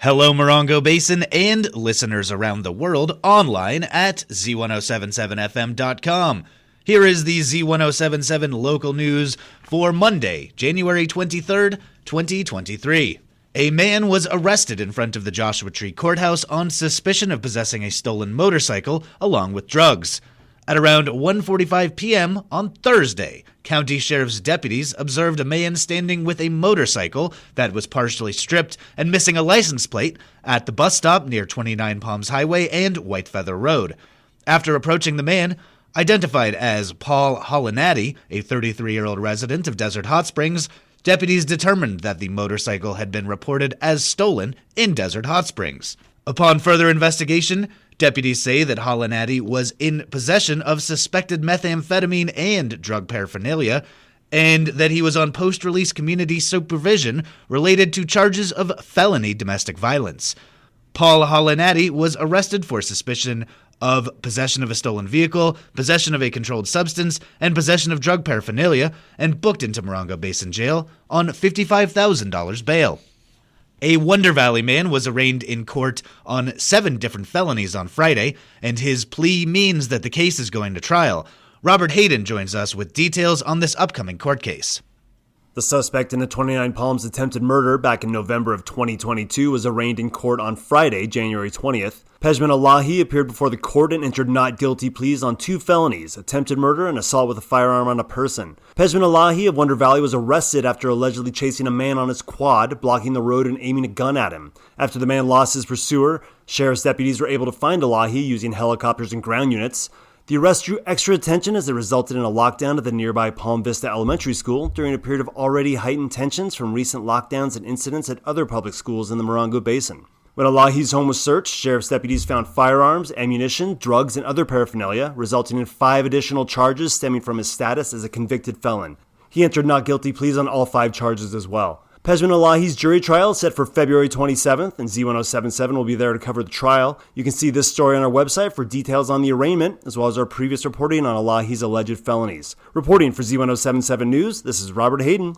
Hello, Morongo Basin and listeners around the world online at Z107.7fm.com. Here is the Z107.7 local news for Monday, January 23rd, 2023. A man was arrested in front of the Joshua Tree Courthouse on suspicion of possessing a stolen motorcycle along with drugs. At around 1:45 p.m. on Thursday, county sheriff's deputies observed a man standing with a motorcycle that was partially stripped and missing a license plate at the bus stop near 29 Palms Highway and White Feather Road. After approaching the man, identified as Paul Hollinati, a 33-year-old resident of Desert Hot Springs, deputies determined that the motorcycle had been reported as stolen in Desert Hot Springs. Upon further investigation, deputies say that Hollinati was in possession of suspected methamphetamine and drug paraphernalia, and that he was on post-release community supervision related to charges of felony domestic violence. Paul Hollinati was arrested for suspicion of possession of a stolen vehicle, possession of a controlled substance, and possession of drug paraphernalia, and booked into Morongo Basin Jail on $55,000 bail. A Wonder Valley man was arraigned in court on 7 different felonies on Friday, and his plea means that the case is going to trial. Robert Hayden joins us with details on this upcoming court case. The suspect in a 29 Palms attempted murder back in November of 2022 was arraigned in court on Friday, January 20th. Pejman Elahi appeared before the court and entered not guilty pleas on 2 felonies, attempted murder and assault with a firearm on a person. Pejman Elahi of Wonder Valley was arrested after allegedly chasing a man on his quad, blocking the road and aiming a gun at him. After the man lost his pursuer, sheriff's deputies were able to find Elahi using helicopters and ground units. The arrest drew extra attention as it resulted in a lockdown at the nearby Palm Vista Elementary School during a period of already heightened tensions from recent lockdowns and incidents at other public schools in the Morongo Basin. When Elahi's home was searched, sheriff's deputies found firearms, ammunition, drugs, and other paraphernalia, resulting in 5 additional charges stemming from his status as a convicted felon. He entered not guilty pleas on all 5 charges as well. Pejman Elahi's jury trial is set for February 27th, and Z107.7 will be there to cover the trial. You can see this story on our website for details on the arraignment, as well as our previous reporting on Elahi's alleged felonies. Reporting for Z107.7 News, this is Robert Hayden.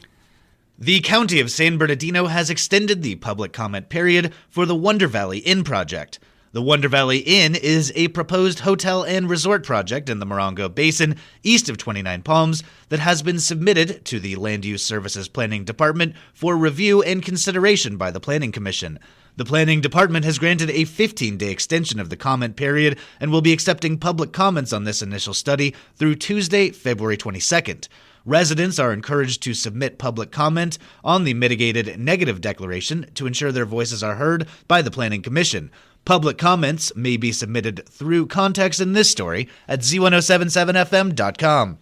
The County of San Bernardino has extended the public comment period for the Wonder Valley Inn project. The Wonder Valley Inn is a proposed hotel and resort project in the Morongo Basin, east of 29 Palms, that has been submitted to the Land Use Services Planning Department for review and consideration by the Planning Commission. The Planning Department has granted a 15-day extension of the comment period and will be accepting public comments on this initial study through Tuesday, February 22nd. Residents are encouraged to submit public comment on the mitigated negative declaration to ensure their voices are heard by the Planning Commission. Public comments may be submitted through context in this story at Z107.7fm.com.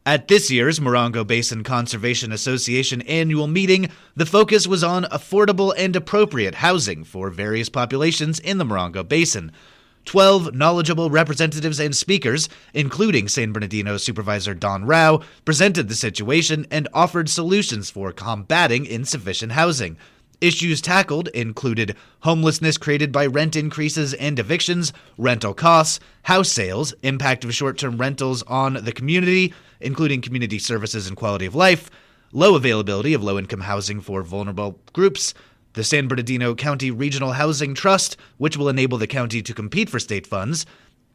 At this year's Morongo Basin Conservation Association annual meeting, the focus was on affordable and appropriate housing for various populations in the Morongo Basin. 12 knowledgeable representatives and speakers, including San Bernardino Supervisor Don Rao, presented the situation and offered solutions for combating insufficient housing. Issues tackled included homelessness created by rent increases and evictions, rental costs, house sales, impact of short-term rentals on the community, including community services and quality of life, low availability of low-income housing for vulnerable groups, the San Bernardino County Regional Housing Trust, which will enable the county to compete for state funds,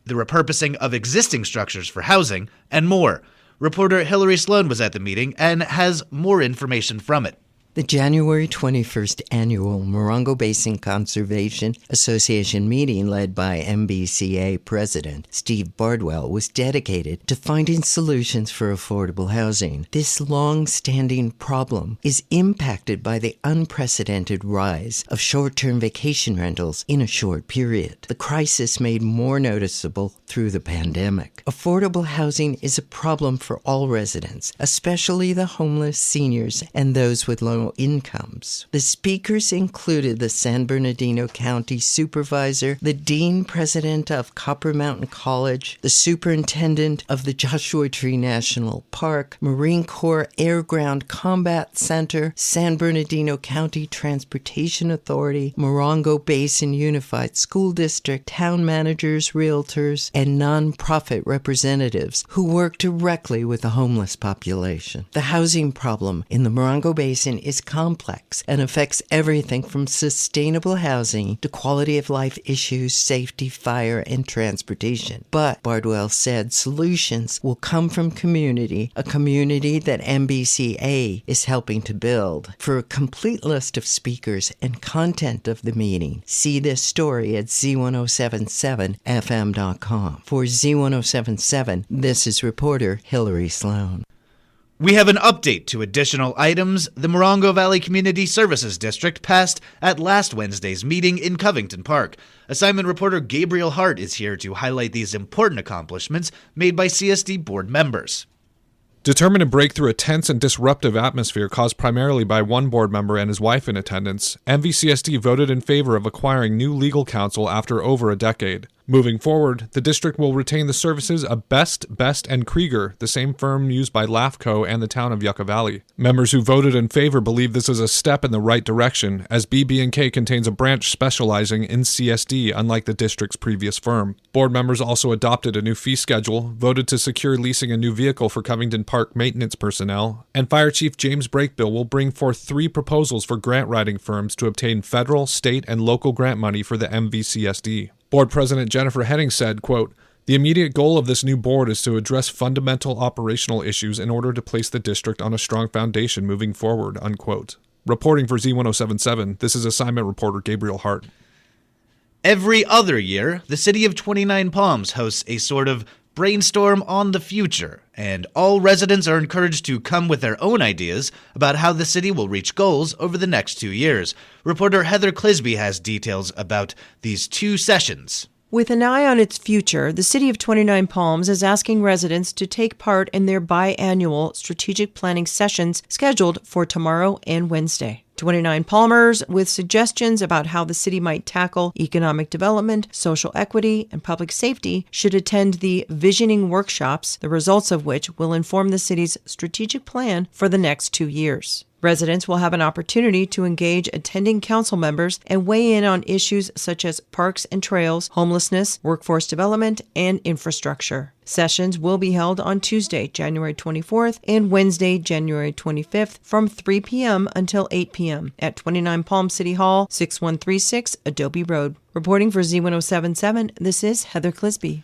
the repurposing of existing structures for housing, and more. Reporter Hillary Sloan was at the meeting and has more information from it. The January 21st annual Morongo Basin Conservation Association meeting, led by MBCA President Steve Bardwell, was dedicated to finding solutions for affordable housing. This long-standing problem is impacted by the unprecedented rise of short-term vacation rentals in a short period. The crisis made more noticeable through the pandemic. Affordable housing is a problem for all residents, especially the homeless, seniors, and those with low incomes. The speakers included the San Bernardino County Supervisor, the Dean President of Copper Mountain College, the Superintendent of the Joshua Tree National Park, Marine Corps Air Ground Combat Center, San Bernardino County Transportation Authority, Morongo Basin Unified School District, town managers, realtors, and nonprofit representatives who work directly with the homeless population. The housing problem in the Morongo Basin is complex and affects everything from sustainable housing to quality of life issues, safety, fire, and transportation. But, Bardwell said, solutions will come from community, a community that MBCA is helping to build. For a complete list of speakers and content of the meeting, see this story at Z107.7fm.com. For Z107.7, this is reporter Hillary Sloan. We have an update to additional items the Morongo Valley Community Services District passed at last Wednesday's meeting in Covington Park. Assignment reporter Gabriel Hart is here to highlight these important accomplishments made by CSD board members. Determined to break through a tense and disruptive atmosphere caused primarily by one board member and his wife in attendance, MVCSD voted in favor of acquiring new legal counsel after over a decade. Moving forward, the district will retain the services of Best, and Krieger, the same firm used by LAFCO and the town of Yucca Valley. Members who voted in favor believe this is a step in the right direction, as BB&K contains a branch specializing in CSD, unlike the district's previous firm. Board members also adopted a new fee schedule, voted to secure leasing a new vehicle for Covington Park maintenance personnel, and Fire Chief James Brakebill will bring forth 3 proposals for grant writing firms to obtain federal, state, and local grant money for the MVCSD. Board President Jennifer Henning said, quote, "The immediate goal of this new board is to address fundamental operational issues in order to place the district on a strong foundation moving forward," unquote. Reporting for Z107.7, this is assignment reporter Gabriel Hart. Every other year, the city of 29 Palms hosts a sort of brainstorm on the future, and all residents are encouraged to come with their own ideas about how the city will reach goals over the next 2 years. Reporter Heather Clisby has details about these 2 sessions. With an eye on its future, the City of 29 Palms is asking residents to take part in their biannual strategic planning sessions scheduled for tomorrow and Wednesday. 29 Palmers with suggestions about how the city might tackle economic development, social equity, and public safety should attend the visioning workshops, the results of which will inform the city's strategic plan for the next 2 years. Residents will have an opportunity to engage attending council members and weigh in on issues such as parks and trails, homelessness, workforce development, and infrastructure. Sessions will be held on Tuesday, January 24th and Wednesday, January 25th from 3 p.m. until 8 p.m. at 29 Palm City Hall, 6136 Adobe Road. Reporting for Z107.7, this is Heather Clisby.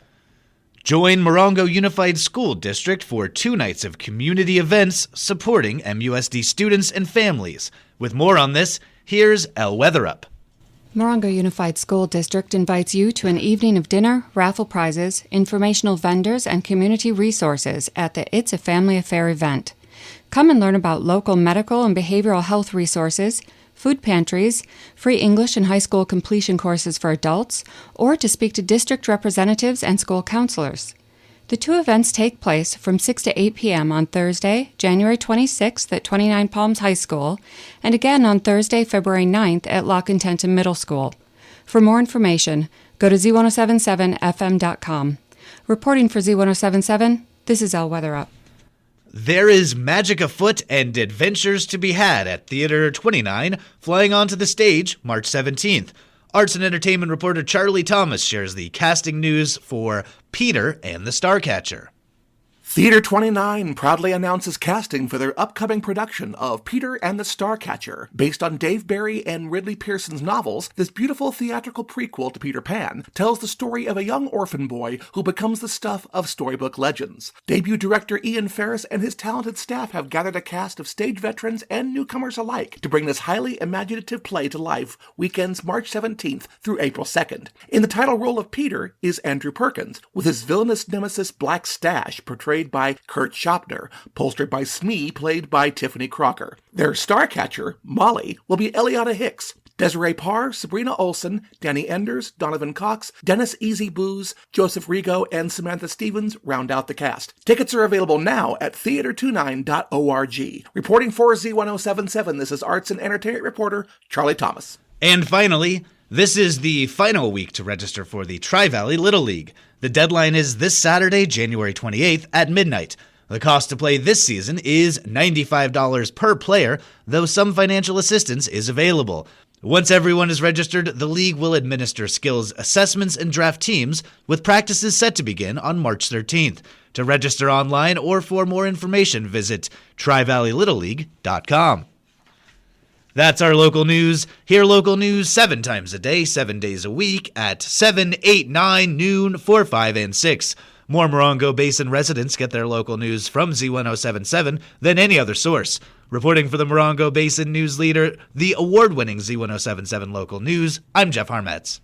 Join Morongo Unified School District for 2 nights of community events supporting MUSD students and families. With more on this, here's Elle Weatherup. Morongo Unified School District invites you to an evening of dinner, raffle prizes, informational vendors, and community resources at the It's a Family Affair event. Come and learn about local medical and behavioral health resources, food pantries, free English and high school completion courses for adults, or to speak to district representatives and school counselors. The 2 events take place from 6 to 8 p.m. on Thursday, January 26th at 29 Palms High School, and again on Thursday, February 9th at Lock and Tenton Middle School. For more information, go to Z107.7fm.com. Reporting for Z107.7, this is Elle Weatherup. There is magic afoot and adventures to be had at Theater 29, flying onto the stage March 17th. Arts and entertainment reporter Charlie Thomas shares the casting news for Peter and the Starcatcher. Theater 29 proudly announces casting for their upcoming production of Peter and the Starcatcher. Based on Dave Barry and Ridley Pearson's novels, this beautiful theatrical prequel to Peter Pan tells the story of a young orphan boy who becomes the stuff of storybook legends. Debut director Ian Ferris and his talented staff have gathered a cast of stage veterans and newcomers alike to bring this highly imaginative play to life weekends March 17th through April 2nd. In the title role of Peter is Andrew Perkins, with his villainous nemesis Black Stash portrayed by Kurt Schopner, bolstered by Smee, played by Tiffany Crocker. Their Starcatcher, Molly, will be Eliana Hicks. Desiree Parr, Sabrina Olsen, Danny Enders, Donovan Cox, Dennis Easy Booze, Joseph Rigo, and Samantha Stevens round out the cast. Tickets are available now at theater29.org. Reporting for Z107.7, this is arts and entertainment reporter Charlie Thomas. And finally, this is the final week to register for the Tri-Valley Little League. The deadline is this Saturday, January 28th at midnight. The cost to play this season is $95 per player, though some financial assistance is available. Once everyone is registered, the league will administer skills assessments and draft teams, with practices set to begin on March 13th. To register online or for more information, visit TriValleyLittleLeague.com. That's our local news. Hear local news 7 times a day, 7 days a week at 7, 8, 9, noon, 4, 5, and 6. More Morongo Basin residents get their local news from Z107.7 than any other source. Reporting for the Morongo Basin News Leader, the award-winning Z107.7 Local News, I'm Jeff Harmetz.